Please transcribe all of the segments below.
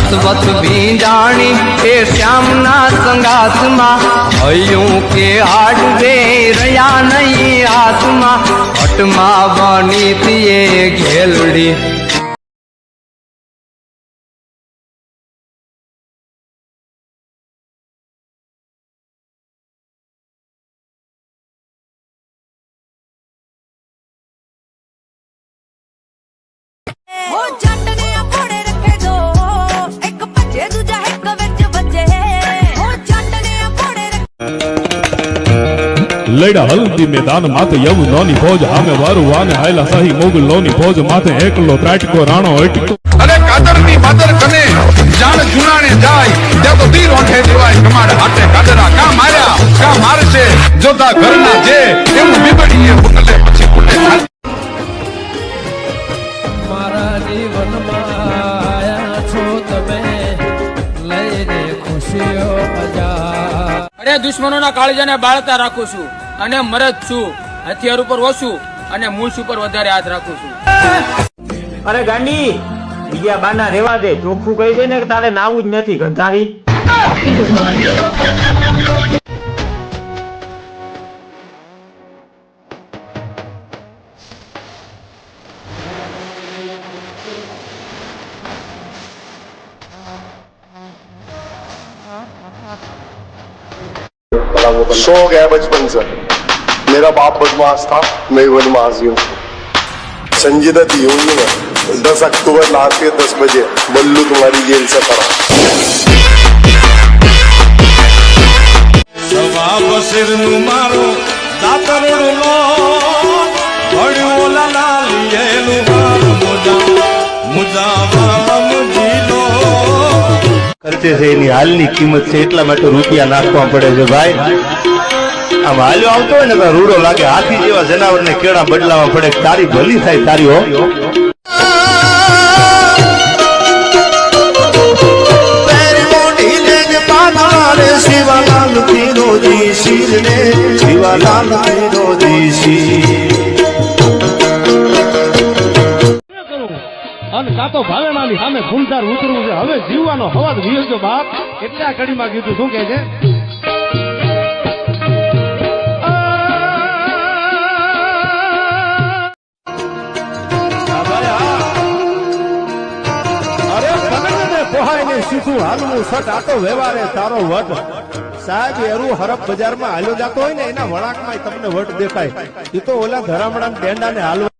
નસવત ભીંજાણી એ શ્યામના સંગાતમાં હૈયું કે હાડ રે રહ્યા નહીં હાથમાં હટમાં બની તીએ ઘેલડી लड़ा हल्दी मैदान माथे यव नौनी फौज हामे वारु वाने आयला सही मोगल लोनी फौज माथे एकलो त्राटको राणो अटको अरे कादरनी बादर कने जान जुनाने जाय त्या तो तीर ओठे देवाय कमाड हाथे कादरा का मार्या का मारसे जोता घરના જે એમ બીબડીએ બુકલે પછી કુટે મારા જીવનમાં આયા છો તમે લઈને ખુશીઓ મજા અરે દુશ્મનોના કાળજાને બાળતા રાખું છું અને મરદ છું હથિયાર ઉપર ઓછું અને મૂછ ઉપર વધારે હાથ રાખું છું અરે ગાંડી બીજા બાના રેવા દે ચોખ્ખું કહી દે ને કે તારે નાવું જ નથી ગંધારી शौक है बचपन से मेरा बाप बदमाश था मैं बदमाश हूँ संजीदा थी हूँ 10 अक्टूबर रात के 10 बजे बल्लू तुम्हारी जेल से पड़ा સવા બસિરનું મારું દાતરડું લો ભડ્યું લાલિયેલું મારું મુજા મુજીલો કરતે છે એની હાલની કિંમત છે એટલા માટે રૂપિયા નાખવા પડે છે ભાઈ આમ હાલ્યો આવતો હોય ને તો રૂડો લાગે હાથી જેવા જનાવરને કેળા બદલાવા પડે તારી ભલી થાય તારી હો શિવાલાલ પીરોજી શિરને શિવાલાલ પીરોજી અને કાતો ભાવે માલી સામે ફૂલદાર ઉતરવું છે હવે જીવવાનો હવાજ વિયો બાપ એટલે આ કડીમાં કીધું શું કહે છે સીધું હાલવું સટ આટો વ્યવહારે તારો વટ સાહેબ એરું હરફ બજારમાં હાલ્યો જતો હોય ને એના વળાકમાં તમને વટ દેખાય એ તો ઓલા ધરામડા ડેંડા ને હાલવા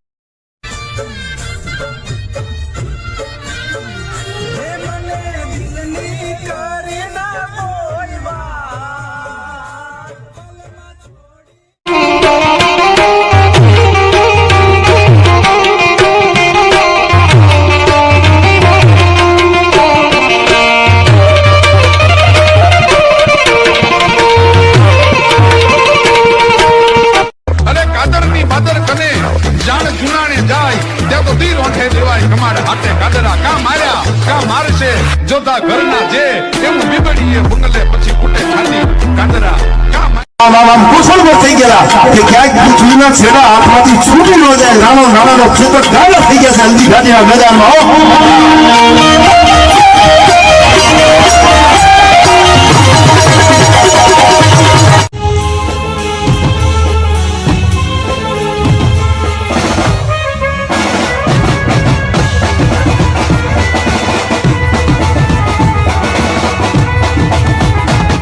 જોતા ઘરના જે એમ બીબડીએ બુકલે પછી કુટે ખાલી કાદરા કા આમ કુશળ પર થઈ ગયા કે ક્યાંક પૃથ્વીના છેડા હાથમાંથી છૂટી ન જાય નાનો ખેતર ગાળો થઈ ગયા છે હલ્દી ઘાટીના મેદાનમાં